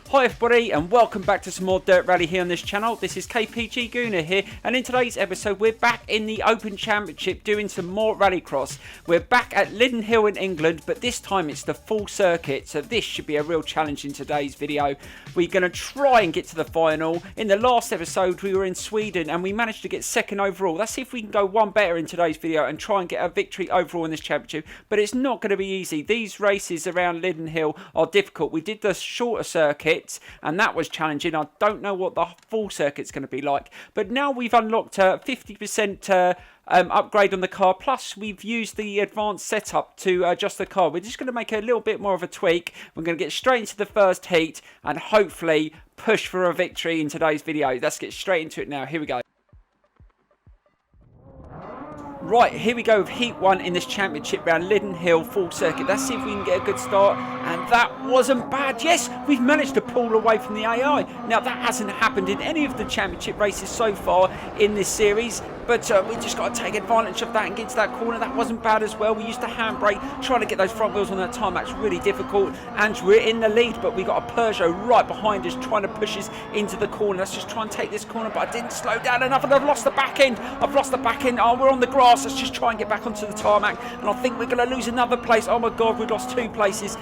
Hi everybody and welcome back to some more Dirt Rally here on this channel. This is KPG-GOONER here, and in today's episode we're back in the Open Championship doing some more Rallycross. We're back at Lydden Hill in England, but this time it's the full circuit, so this should be a real challenge in today's video. We're going to try and get to the final. In the last episode we were in Sweden and we managed to get second overall. Let's see if we can go one better in today's video and try and get a victory overall in this championship, but it's not going to be easy. These races around Lydden Hill are difficult. We did the shorter circuit and that was challenging. I don't know what the full circuit's going to be like, but now we've unlocked a 50% upgrade on the car, plus we've used the advanced setup to adjust the car. We're just going to make a little bit more of a tweak. We're going to get straight into the first heat and hopefully push for a victory in today's video. Let's get straight into it now. Here we go. Right, here we go with Heat 1 in this championship round Lydden Hill full circuit. Let's see if we can get a good start. And that wasn't bad. Yes, we've managed to pull away from the AI. Now, that hasn't happened in any of the championship races so far in this series. But we just got to take advantage of that and get to that corner. That wasn't bad as well. We used a handbrake, trying to get those front wheels on that tarmac's really difficult. And we're in the lead, but we got a Peugeot right behind us trying to push us into the corner. Let's just try and take this corner, but I didn't slow down enough and I've lost the back end. I've lost the back end. Oh, we're on the grass. Let's just try and get back onto the tarmac. And I think we're going to lose another place. Oh my God, we've lost 2 places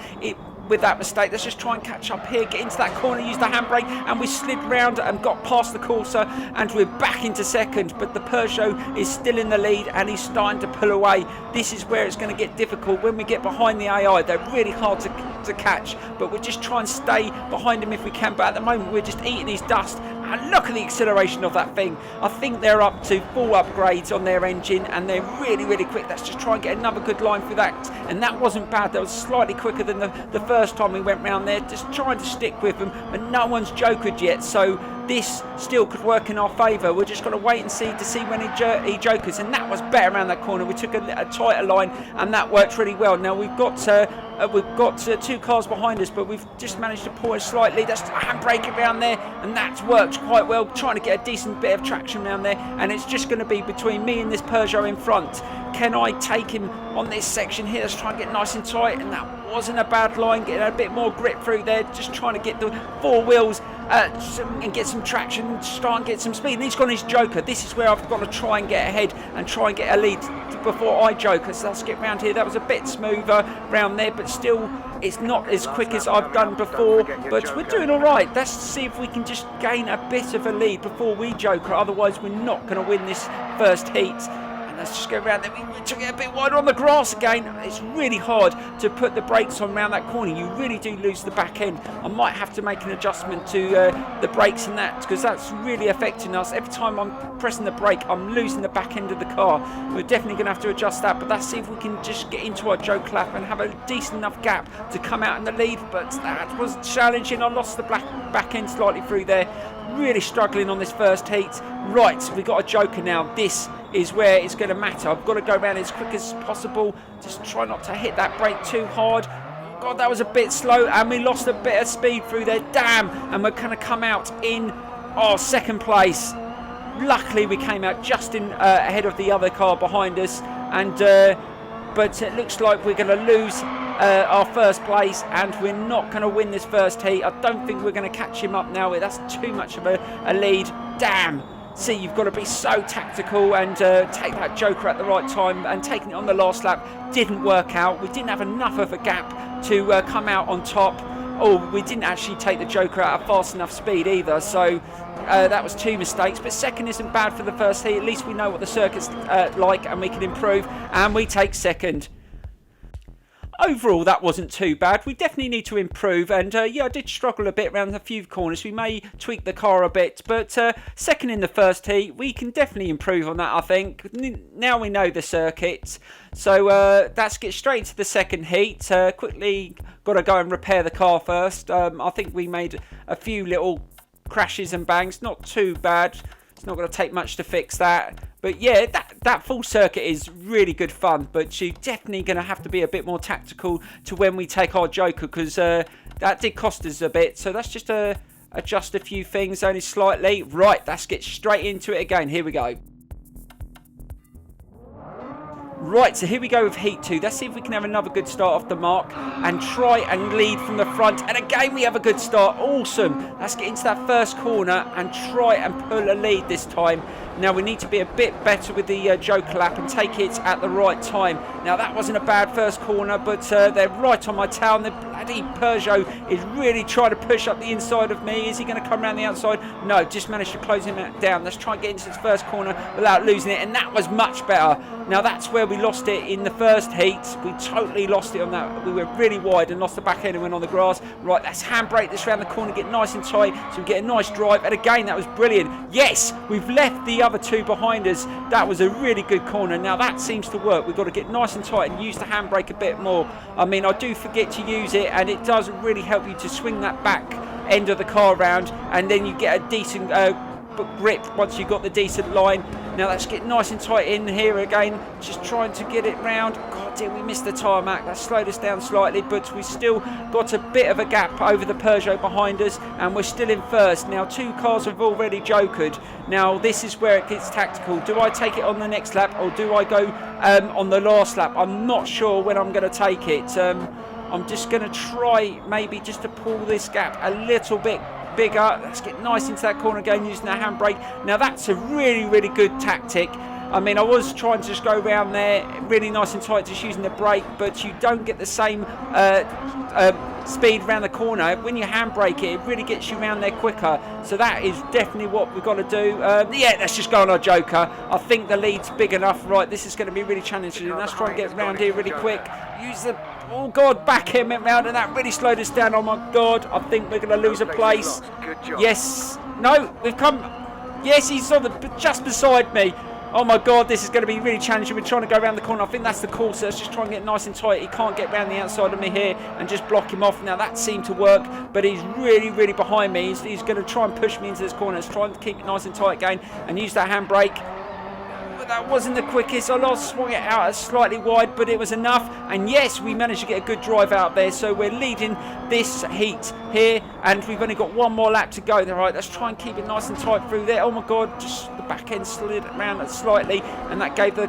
with that mistake. Let's just try and catch up here, get into that corner, use the handbrake, and we slid round and got past the Corsa, and we're back into second, but the Peugeot is still in the lead and he's starting to pull away. This is where it's going to get difficult. When we get behind the AI, they're really hard to catch, but we'll just try and stay behind him if we can. But at the moment we're just eating his dust, and look at the acceleration of that thing. I think they're up to full upgrades on their engine and they're really quick. Let's just try and get another good line through that, and that wasn't bad. That was slightly quicker than the first time we went round there, just trying to stick with them, and no one's jokered yet, so this still could work in our favour. We're just going to wait and see when he jokers, and that was better around that corner. We took a tighter line and that worked really well. Now we've got 2 cars behind us, but we've just managed to pull it slightly. That's a handbrake around there, and that's worked quite well, trying to get a decent bit of traction around there, and it's just going to be between me and this Peugeot in front. Can I take him on this section here? Let's try and get nice and tight, and that wasn't a bad line, getting a bit more grip through there, just trying to get the 4 wheels and get some traction, just try and get some speed. And he's got his joker. This is where I've got to try and get ahead and try and get a lead before I joker. So let's get round here. That was a bit smoother round there, but still it's not as quick as I've done before, but we're doing all right. Let's see if we can just gain a bit of a lead before we joker, otherwise we're not going to win this first heat. Let's just go around there. We took it a bit wider on the grass again. It's really hard to put the brakes on around that corner. You really do lose the back end. I might have to make an adjustment to the brakes and that, because that's really affecting us. Every time I'm pressing the brake, I'm losing the back end of the car. We're definitely going to have to adjust that, but let's see if we can just get into our joke lap and have a decent enough gap to come out in the lead. But that was challenging. I lost the back end slightly through there. Really struggling on this first heat. Right, we got a joker now. This is where it's going to matter. I've got to go around as quick as possible. Just try not to hit that brake too hard. God, that was a bit slow, and we lost a bit of speed through there. Damn, and we're going to come out in second place. Luckily, we came out just in ahead of the other car behind us, and but it looks like we're going to lose our first place, and we're not going to win this first heat. I don't think we're going to catch him up now. That's too much of a lead. Damn. See, you've got to be so tactical and take that joker at the right time, and taking it on the last lap didn't work out. We didn't have enough of a gap to come out on top. We didn't actually take the joker at a fast enough speed either, so that was 2 mistakes. But second isn't bad for the first heat. At least we know what the circuit's like and we can improve, and we take second. Overall, that wasn't too bad. We definitely need to improve, and yeah, I did struggle a bit around a few corners. We may tweak the car a bit, but second in the first heat, we can definitely improve on that, I think. Now we know the circuit, so let's get straight into the second heat. Quickly got to go and repair the car first. I think we made a few little crashes and bangs, not too bad. It's not going to take much to fix that. But yeah, that full circuit is really good fun, but you're definitely going to have to be a bit more tactical to when we take our joker, because that did cost us a bit. So let's just adjust a few things only slightly. Right, let's get straight into it again. Here we go. Right, so here we go with Heat 2. Let's see if we can have another good start off the mark and try and lead from the front. And again, we have a good start. Awesome. Let's get into that first corner and try and pull a lead this time. Now, we need to be a bit better with the Joker lap and take it at the right time. Now, that wasn't a bad first corner, but they're right on my tail. And the bloody Peugeot is really trying to push up the inside of me. Is he going to come around the outside? No, just managed to close him down. Let's try and get into this first corner without losing it. And that was much better. Now, that's where we lost it in the first heat. We totally lost it on that. We were really wide and lost the back end and went on the grass. Right, let's handbrake this around the corner, get nice and tight so we get a nice drive. And again, that was brilliant. Yes, we've left the other two behind us. That was a really good corner. Now, that seems to work. We've got to get nice and tight and use the handbrake a bit more. I mean, I do forget to use it, and it does really help you to swing that back end of the car around, and then you get a decent grip once you've got the decent line. Now let's get nice and tight in here again, just trying to get it round. God dear, we missed the tarmac. That slowed us down slightly, but we still got a bit of a gap over the Peugeot behind us, and we're still in first. Now, two cars have already jokered. Now this is where it gets tactical. Do I take it on the next lap, or do I go on the last lap? I'm not sure when I'm going to take it. I'm just going to try maybe just to pull this gap a little bit bigger. Let's get nice into that corner again using the handbrake. Now that's a really good tactic. I mean, I was trying to just go around there really nice and tight just using the brake, but you don't get the same speed around the corner. When you handbrake it, it really gets you around there quicker. So that is definitely what we've got to do. Yeah, let's just go on our Joker. I think the lead's big enough. Right, this is going to be really challenging. Let's try and get around here really quick. Use the... Oh God, back him round, and that really slowed us down. Oh my God, I think we're going to lose a place. Yes, no, we've come. Yes, he's on just beside me. Oh my God, this is going to be really challenging. We're trying to go around the corner. I think that's the course. Let's just try and get nice and tight. He can't get around the outside of me here and just block him off. Now that seemed to work, but he's really behind me. He's going to try and push me into this corner. Let's try and keep it nice and tight again and use that handbrake. That wasn't the quickest. I swung it out slightly wide, but it was enough. And yes, we managed to get a good drive out there. So we're leading this heat here, and we've only got one more lap to go. All right, let's try and keep it nice and tight through there. Oh my God, just the back end slid around slightly, and that gave the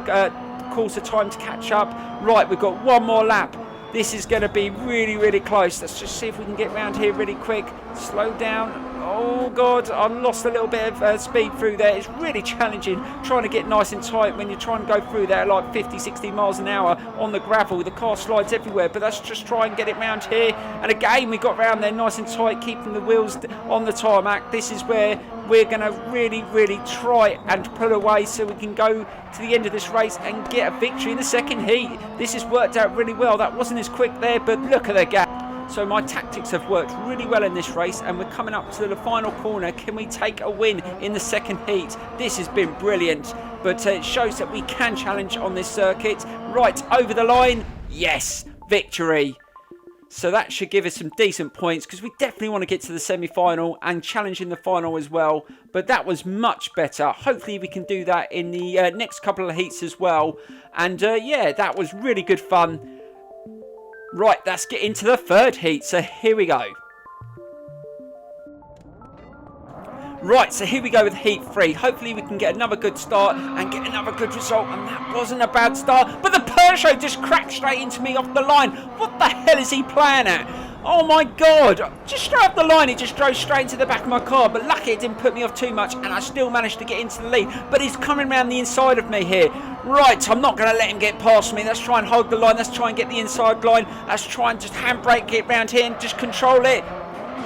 course a time to catch up. Right, we've got one more lap. This is going to be really close. Let's just see if we can get around here really quick. Slow down. Oh God, I lost a little bit of speed through there. It's really challenging trying to get nice and tight when you're trying to go through there like 50-60 miles an hour on the gravel. The car slides everywhere, but let's just try and get it round here. And again, we got round there nice and tight, keeping the wheels on the tarmac. This is where we're going to really try and pull away so we can go to the end of this race and get a victory in the second heat. This has worked out really well. That wasn't as quick there, but look at the gap. So my tactics have worked really well in this race, and we're coming up to the final corner. Can we take a win in the second heat? This has been brilliant, but it shows that we can challenge on this circuit. Right, over the line. Yes, victory. So that should give us some decent points, because we definitely want to get to the semi-final and challenge in the final as well. But that was much better. Hopefully we can do that in the next couple of heats as well. And yeah, that was really good fun. Right, let's get into the third heat. So here we go. Right, so here we go with Heat 3. Hopefully we can get another good start and get another good result. And that wasn't a bad start. But the Peugeot just cracked straight into me off the line. What the hell is he playing at? Oh my God. Just straight off the line, he just drove straight into the back of my car. But lucky it didn't put me off too much, and I still managed to get into the lead. But he's coming around the inside of me here. Right, I'm not going to let him get past me. Let's try and hold the line. Let's try and get the inside line. Let's try and just handbrake it round here and just control it.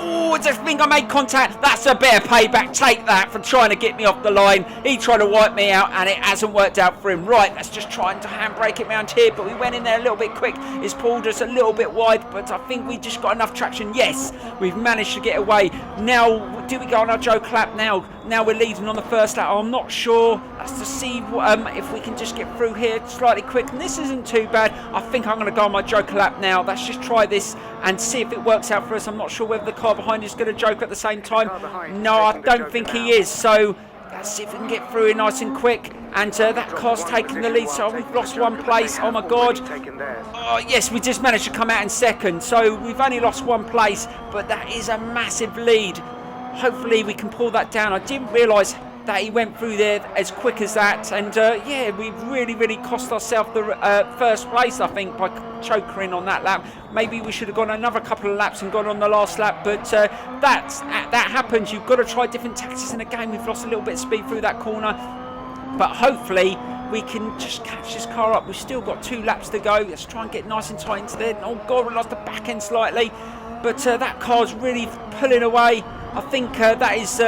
Oh, I just think I made contact. That's a bit of payback. Take that for trying to get me off the line. He tried to wipe me out, and it hasn't worked out for him. Right, let's just try and handbrake it round here. But we went in there a little bit quick. It's pulled us a little bit wide, but I think we just got enough traction. Yes, we've managed to get away. Now, do we go on our Joe clap now? Now we're leading on the first lap. I'm not sure. That's to see if we can just get through here slightly quick. And this isn't too bad. I think I'm going to go on my Joker lap now. Let's just try this and see if it works out for us. I'm not sure whether the car behind is going to joke at the same time. No, I don't think he is. So let's see if we can get through here nice and quick. And that car's taking the lead. So we've lost one place. Oh my God. Oh yes, we just managed to come out in second. So we've only lost one place, but that is a massive lead. Hopefully we can pull that down. I didn't realise that he went through there as quick as that, and yeah, we really cost ourselves the first place, I think, by chokering on that lap. Maybe we should have gone another couple of laps and gone on the last lap, but that happens. You've got to try different tactics in the game. We've lost a little bit of speed through that corner, but hopefully we can just catch this car up. We've still got 2 laps to go. Let's try and get nice and tight into there. Oh god, we lost the back end slightly, but that car's really pulling away. I think that is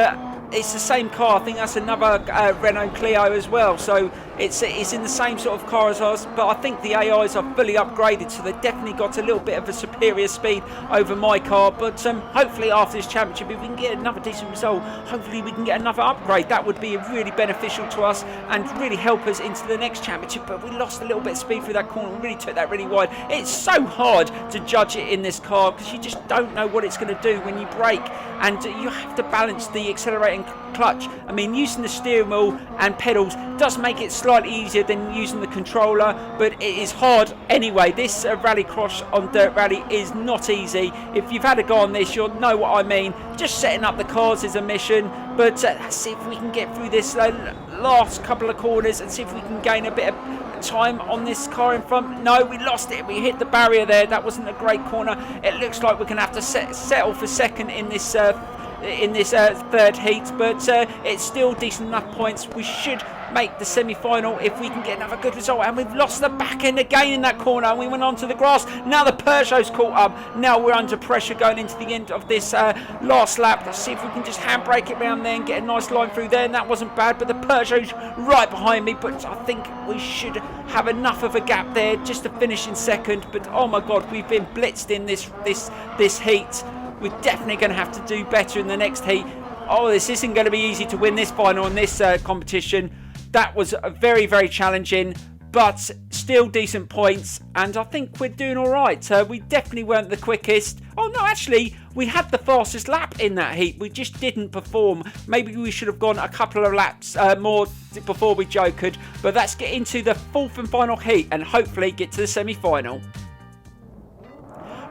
it's the same car. I think that's another Renault Clio as well, so it's in the same sort of car as us, but I think the AIs are fully upgraded, so they've definitely got a little bit of a superior speed over my car. But hopefully after this championship, if we can get another decent result, hopefully we can get another upgrade. That would be really beneficial to us and really help us into the next championship. But we lost a little bit of speed through that corner. We really took that really wide. It's so hard to judge it in this car because you just don't know what it's going to do when you brake, and you have to balance the accelerating clutch. I mean, using the steering wheel and pedals does make it slightly easier than using the controller, but it is hard anyway. This Rallycross on Dirt Rally is not easy. If you've had a go on this, you'll know what I mean. Just setting up the cars is a mission, but let's see if we can get through this last couple of corners and see if we can gain a bit of time on this car in front. No, we lost it. We hit the barrier there. That wasn't a great corner. It looks like we're going to have to settle for second in this third heat, but it's still decent enough points. We should make the semi-final if we can get another good result. And we've lost the back end again in that corner, and we went onto the grass. Now the Peugeot's caught up. Now we're under pressure going into the end of this last lap. Let's see if we can just handbrake it round there and get a nice line through there. And that wasn't bad, but the Peugeot's right behind me. But I think we should have enough of a gap there just to finish in second. But oh my god, we've been blitzed in this heat. We're definitely going to have to do better in the next heat. Oh, this isn't going to be easy to win this final in this competition. That was very challenging, but still decent points, and I think we're doing all right. We definitely weren't the quickest. Oh no, actually, we had the fastest lap in that heat. We just didn't perform. Maybe we should have gone a couple of laps more before we jokered, but let's get into the 4th and final heat and hopefully get to the semi-final.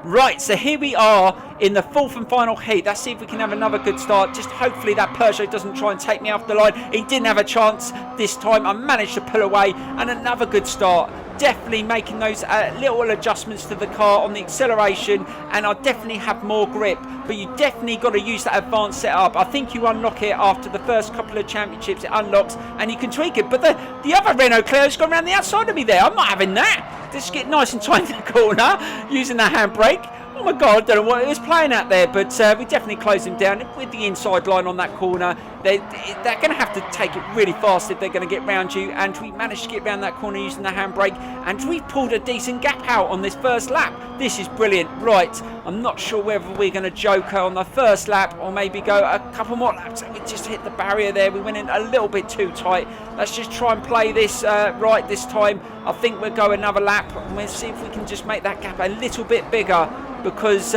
Right, so here we are in the 4th and final heat. Let's see if we can have another good start. Just hopefully that Peugeot doesn't try and take me off the line. He didn't have a chance this time. I managed to pull away, and another good start. Definitely making those little adjustments to the car on the acceleration, and I definitely have more grip. But you definitely got to use that advanced setup. I think you unlock it after the first couple of championships. It unlocks, and you can tweak it. But the other Renault Clio's gone around the outside of me there. I'm not having that. Just get nice and tight in the corner using the handbrake. Oh my god, I don't know what it was playing at there, but we definitely closed him down with the inside line on that corner. They're going to have to take it really fast if they're going to get round you, and we managed to get round that corner using the handbrake, and we pulled a decent gap out on this first lap. This is brilliant. Right, I'm not sure whether we're going to joker on the first lap or maybe go a couple more laps. We just hit the barrier there. We went in a little bit too tight. Let's just try and play this right this time. I think we'll go another lap, and we'll see if we can just make that gap a little bit bigger, because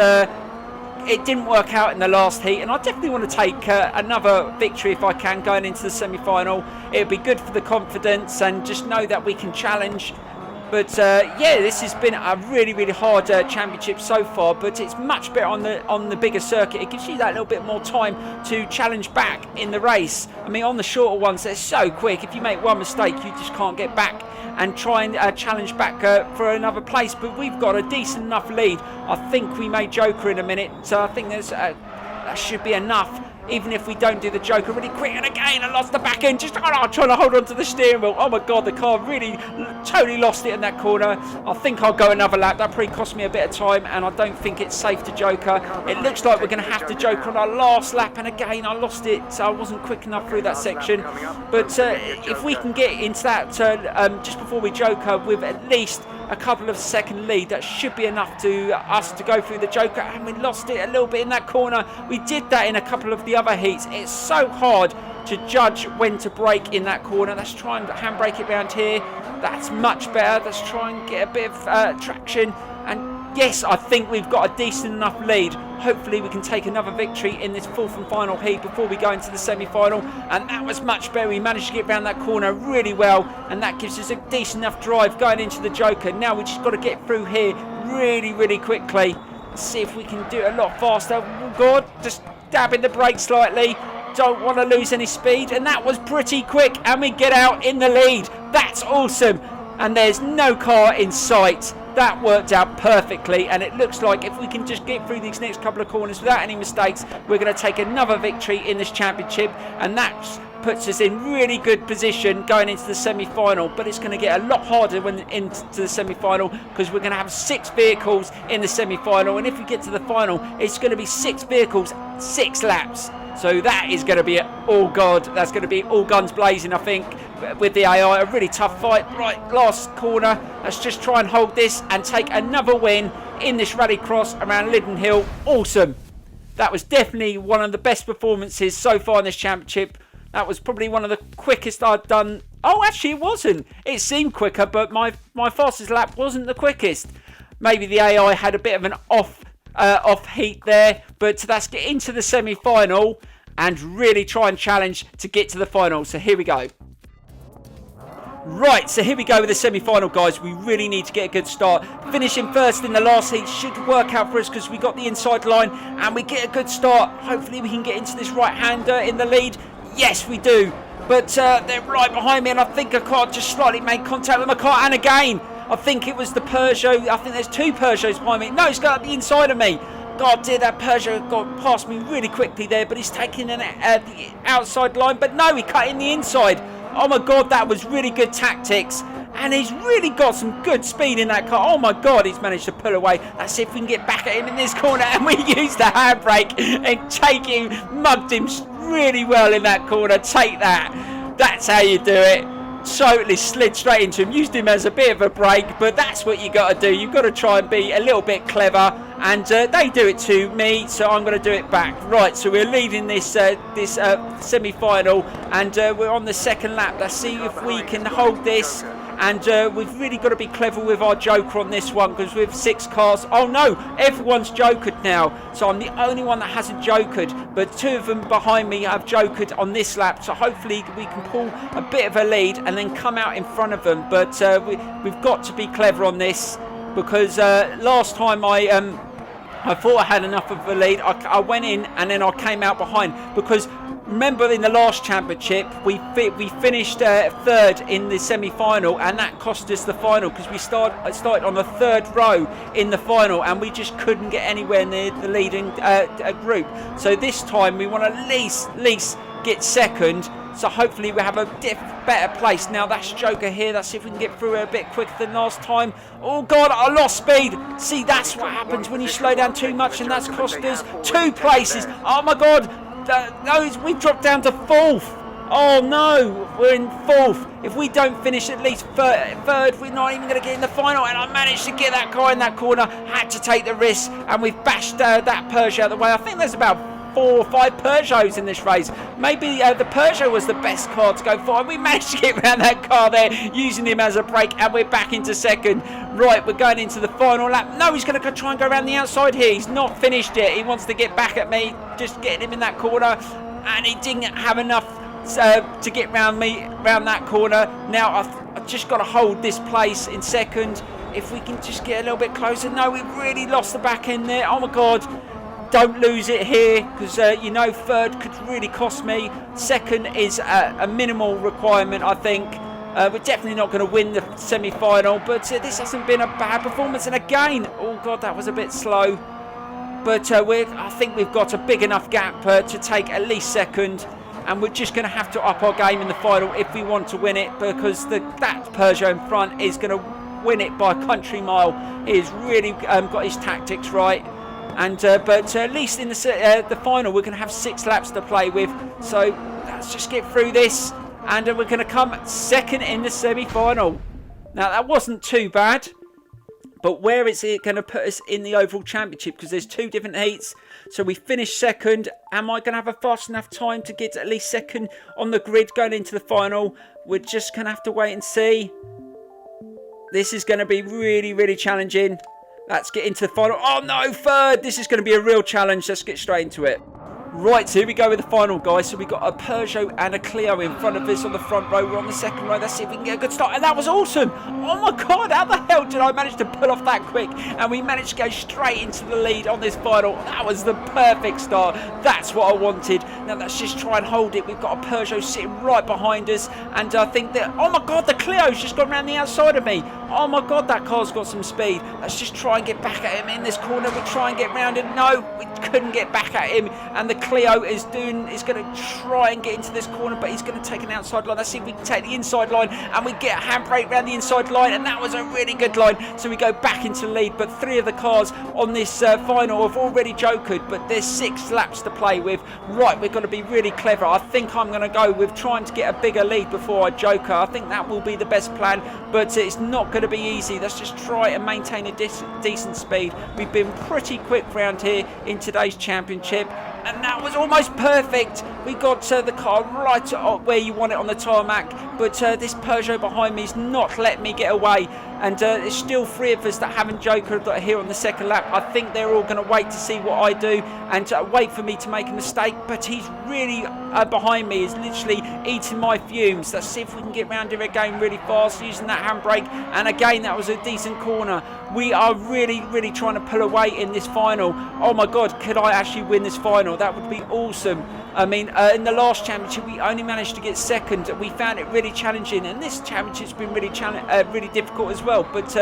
it didn't work out in the last heat, and I definitely want to take another victory if I can going into the semi-final. It would be good for the confidence and just know that we can challenge. But yeah, this has been a really hard championship so far, but it's much better on the bigger circuit. It gives you that little bit more time to challenge back in the race. I mean, on the shorter ones, they're so quick. If you make one mistake, you just can't get back and try and challenge back for another place. But we've got a decent enough lead. I think we may joker in a minute, so I think that should be enough. Even if we don't do the joker really quick. And again, I lost the back end. Just trying to hold on to the steering wheel. Oh my god, the car really totally lost it in that corner. I think I'll go another lap. That probably cost me a bit of time, and I don't think it's safe to joker. It looks like we're going to have to joker on our last lap, and again I lost it, so I wasn't quick enough through that section. But if we can get into that just before we joker with at least a couple of second lead, that should be enough to us to go through the joker. And we lost it a little bit in that corner. We did that in a couple of the other heats. It's so hard to judge when to brake in that corner. Let's try and handbrake it around here. That's much better. Let's try and get a bit of traction. And yes, I think we've got a decent enough lead. Hopefully we can take another victory in this 4th and final heat before we go into the semi-final. And that was much better. We managed to get around that corner really well, and that gives us a decent enough drive going into the joker. Now we just got to get through here really quickly. Let's see if we can do it a lot faster. Oh god, just dabbing the brake slightly. don't want to lose any speed. And that was pretty quick. And we get out in the lead. That's awesome. And there's no car in sight. That worked out perfectly, and it looks like if we can just get through these next couple of corners without any mistakes, we're going to take another victory in this championship, and that puts us in really good position going into the semi-final. But it's going to get a lot harder when into the semi-final, because we're going to have 6 vehicles in the semi-final, and if we get to the final, it's going to be 6 vehicles, 6 laps. So that is going to be all God. That's going to be all guns blazing, I think, with the AI. A really tough fight. Right, last corner. Let's just try and hold this and take another win in this Rallycross around Lydden Hill. Awesome. That was definitely one of the best performances so far in this championship. That was probably one of the quickest I've done. Oh, actually, it wasn't. It seemed quicker, but my fastest lap wasn't the quickest. Maybe the AI had a bit of an off heat there, but let's get into the semi-final and really try and challenge to get to the final. So here we go. Right, so here we go with the semi-final, guys. We really need to get a good start. Finishing first in the last heat should work out for us, because we got the inside line and we get a good start. Hopefully we can get into this right-hander in the lead. Yes, we do. But they're right behind me, and I think a car just slightly made contact with my car. And again, I think it was the Peugeot. I think there's 2 Peugeots behind me. No, it's got the inside of me. God, dear, that Peugeot got past me really quickly there, but he's taking the outside line. But no, he cut in the inside. Oh my God, that was really good tactics. And he's really got some good speed in that car. Oh my God, he's managed to pull away. Let's see if we can get back at him in this corner. And we used the handbrake and take him, mugged him really well in that corner. Take that. That's how you do it. Totally slid straight into him, used him as a bit of a break, but that's what you got to do. You've got to try and be a little bit clever, and they do it to me, so I'm going to do it back. Right, so we're leading this semi-final, and we're on the 2nd lap. Let's see if we can hold this. And we've really got to be clever with our joker on this one, because with 6 cars, oh no, everyone's jokered now. So I'm the only one that hasn't jokered, but 2 of them behind me have jokered on this lap. So hopefully we can pull a bit of a lead and then come out in front of them. But we've got to be clever on this, because last time I thought I had enough of a lead. I went in and then I came out behind, because remember in the last championship we finished 3rd in the semi-final, and that cost us the final, because we started on the 3rd row in the final, and we just couldn't get anywhere near the leading group. So this time we want to at least get 2nd. So hopefully we have a better place. Now that's Joker here. Let's see if we can get through it a bit quicker than last time. Oh God, I lost speed. See, that's what happens when you slow down too much, and that's cost us 2 places. Oh my God. No, we've dropped down to 4th. Oh no, we're in 4th. If we don't finish at least 3rd, we're not even going to get in the final. And I managed to get that car in that corner. Had to take the risk, and we've bashed that Peugeot out of the way. I think there's about 4 or 5 Peugeots in this race. Maybe the Peugeot was the best car to go for, and we managed to get around that car there, using him as a brake, and we're back into 2nd. Right, we're going into the final lap. No, he's going to try and go around the outside here. He's not finished yet. He wants to get back at me, just getting him in that corner, and he didn't have enough to get round that corner. Now I've just got to hold this place in 2nd. If we can just get a little bit closer. No, we've really lost the back end there. Oh my God. Don't lose it here, because 3rd could really cost me. 2nd is a minimal requirement, I think. We're definitely not going to win the semi-final, but this hasn't been a bad performance. And again, oh God, that was a bit slow. But I think we've got a big enough gap to take at least 2nd. And we're just going to have to up our game in the final if we want to win it, because that Peugeot in front is going to win it by a country mile. He's really got his tactics right. And but at least in the final we're going to have 6 laps to play with. So let's just get through this, and we're going to come 2nd in the semi-final. Now that wasn't too bad, but where is it going to put us in the overall championship? Because there's 2 different heats. So we finished 2nd. Am I going to have a fast enough time to get at least 2nd on the grid going into the final? We're just going to have to wait and see. This is going to be really, really challenging. Let's get into the final. Oh no, 3rd. This is going to be a real challenge. Let's get straight into it. Right, so here we go with the final, guys. So we got a Peugeot and a Clio in front of us on the front row. We're on the second row. Let's see if we can get a good start. And that was awesome. Oh my God, how the hell did I manage to pull off that quick? And we managed to go straight into the lead on this final. That was the perfect start. That's what I wanted. Now let's just try and hold it. We've got a Peugeot sitting right behind us. And I think that, oh my God, the Clio's just gone around the outside of me. Oh my God, that car's got some speed. Let's just try and get back at him in this corner. We try and get round him. No, we couldn't get back at him. And the Clio is going to try and get into this corner, but he's going to take an outside line. Let's see if we can take the inside line, and we get a handbrake around the inside line, and that was a really good line. So we go back into lead, but 3 of the cars on this final have already jokered, but there's 6 laps to play with. Right, we've got to be really clever. I think I'm going to go with trying to get a bigger lead before I joker. I think that will be the best plan, but it's not going to be easy. Let's just try and maintain a decent speed. We've been pretty quick round here in today's championship, and that was almost perfect. We got the car right where you want it on the tarmac, but this Peugeot behind me is not letting me get away. And there's still 3 of us that haven't jokered here on the second lap. I think they're all going to wait to see what I do and wait for me to make a mistake. But he's really behind me. He's literally eating my fumes. Let's see if we can get round here again really fast using that handbrake. And again, that was a decent corner. We are really, really trying to pull away in this final. Oh my God, could I actually win this final? That would be awesome. I mean, in the last championship, we only managed to get second. We found it really challenging, and this championship's been really really difficult as well. But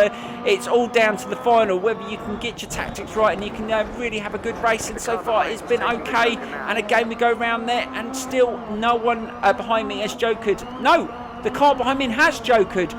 it's all down to the final, whether you can get your tactics right and you can really have a good race. And so far, it's been okay. And again, we go around there, and still no one behind me has jokered. No, the car behind me has jokered.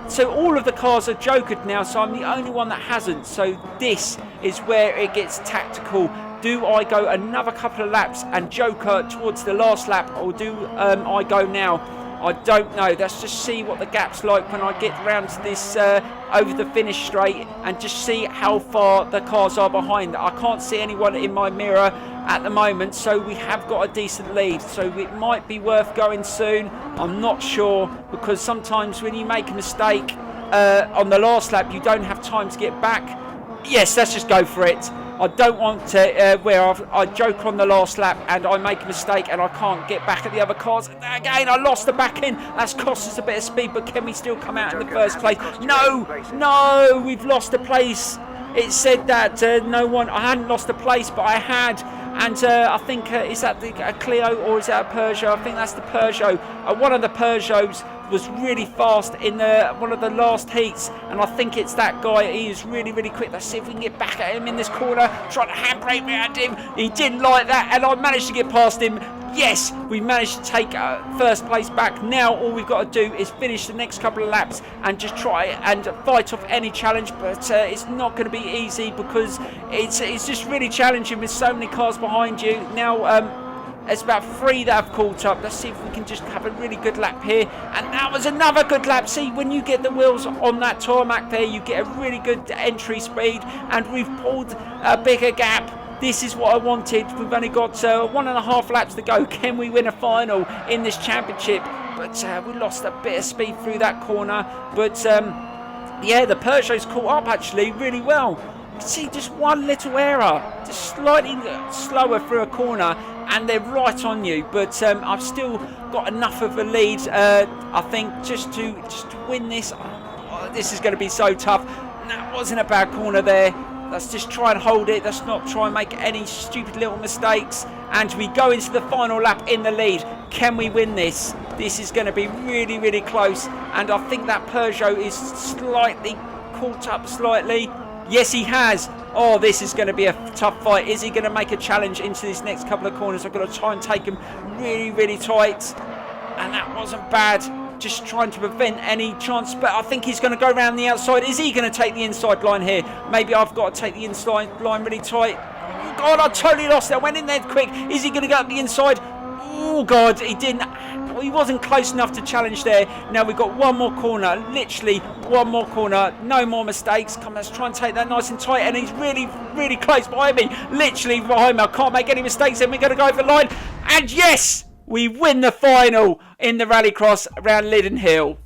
So all of the cars are jokered now, so I'm the only one that hasn't. So this is where it gets tactical. Do I go another couple of laps and joker towards the last lap, or do I go now? I don't know. Let's just see what the gap's like when I get round to this over the finish straight, and just see how far the cars are behind. I can't see anyone in my mirror at the moment, so we have got a decent lead. So it might be worth going soon. I'm not sure, because sometimes when you make a mistake on the last lap, you don't have time to get back. Yes, let's just go for it. I don't want to where I joke on the last lap and I make a mistake and I can't get back at the other cars. Again, I lost the back end. That's cost us a bit of speed, but can we still come out in the first place? No, we've lost the place. It said that I hadn't lost the place, but I had. And I think, is that the Clio or is that a Peugeot? I think that's the Peugeot. One of the Peugeots was really fast in one of the last heats, and I think it's that guy. He is really, really quick. Let's see if we can get back at him in this corner, trying to handbrake around him. He didn't like that, and I managed to get past him. Yes, we managed to take first place back. Now all we've got to do is finish the next couple of laps and just try and fight off any challenge, but it's not going to be easy, because it's just really challenging with so many cars behind you. Now there's about 3 that have caught up. Let's see if we can just have a really good lap here. And that was another good lap. See, when you get the wheels on that tarmac there, you get a really good entry speed. And we've pulled a bigger gap. This is what I wanted. We've only got 1.5 laps to go. Can we win a final in this championship? But we lost a bit of speed through that corner. But yeah, the Peugeot's caught up actually really well. See, just one little error, just slightly slower through a corner, and they're right on you. But I've still got enough of a lead, I think, just to win this. Oh, this is going to be so tough. That wasn't a bad corner there. Let's just try and hold it. Let's not try and make any stupid little mistakes. And we go into the final lap in the lead. Can we win this? This is going to be really, really close. And I think that Peugeot is slightly caught up slightly. Yes, he has. Oh, this is going to be a tough fight. Is he going to make a challenge into these next couple of corners? I've got to try and take him really, really tight. And that wasn't bad. Just trying to prevent any chance. But I think he's going to go around the outside. Is he going to take the inside line here? Maybe I've got to take the inside line really tight. Oh, God, I totally lost it. I went in there quick. Is he going to go up the inside? Oh, God, he didn't. He wasn't close enough to challenge there. Now we've got one more corner, literally one more corner, no more mistakes. Come on, let's try and take that nice and tight, and he's really, really close behind me, literally behind me. I can't make any mistakes, and we're going to go over the line. And yes, we win the final in the Rallycross around Lydden Hill.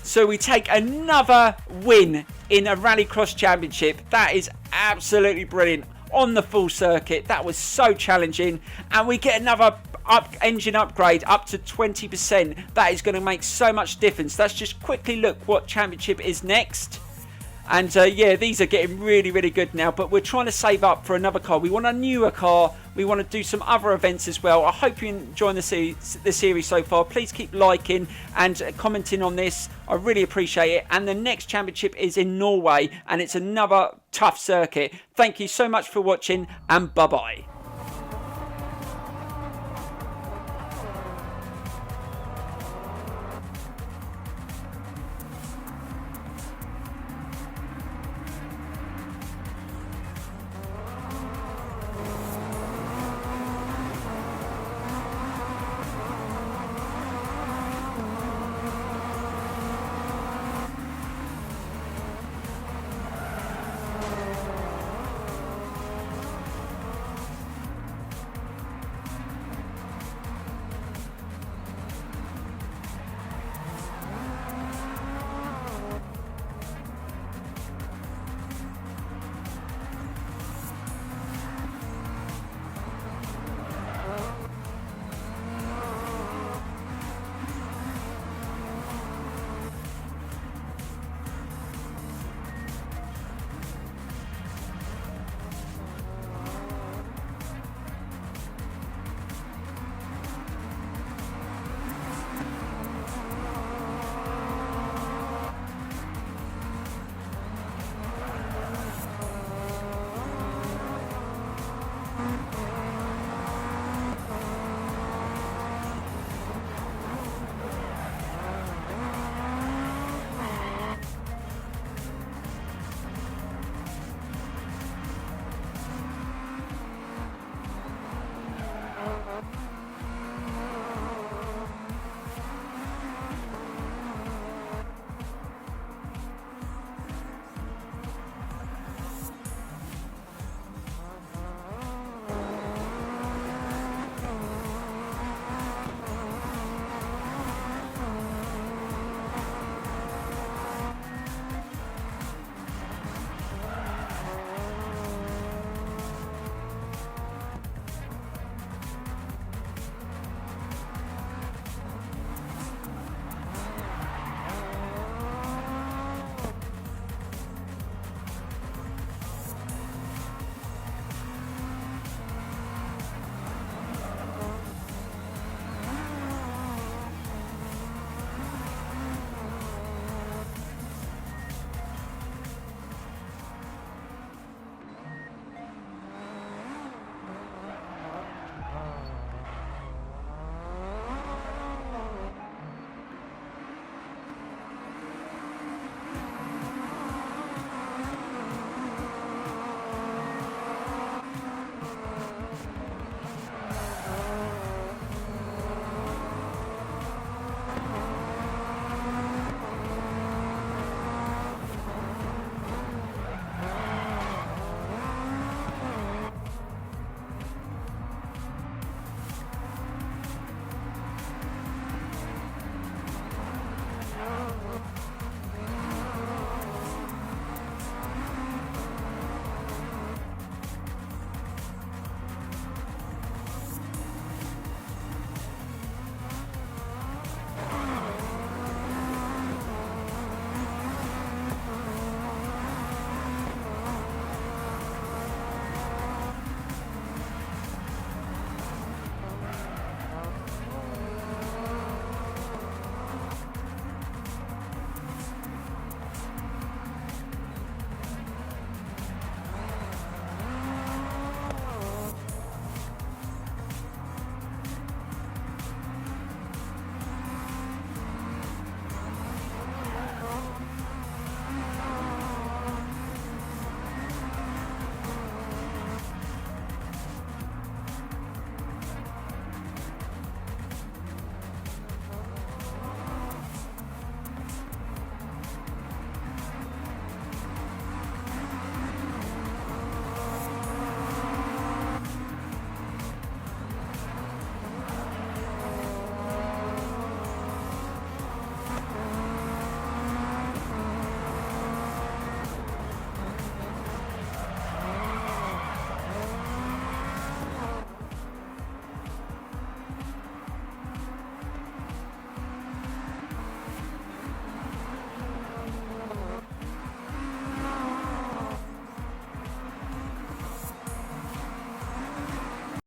So we take another win in a Rallycross championship. That is absolutely brilliant. on the full circuit. That was so challenging, and we get another engine upgrade up to 20%. That is going to make so much difference. Let's just quickly look what championship is next. And yeah, these are getting really, really good now. But we're trying to save up for another car. We want a newer car. We want to do some other events as well. I hope you're enjoying the series so far. Please keep liking and commenting on this. I really appreciate it. And the next championship is in Norway. And it's another tough circuit. Thank you so much for watching. And bye-bye.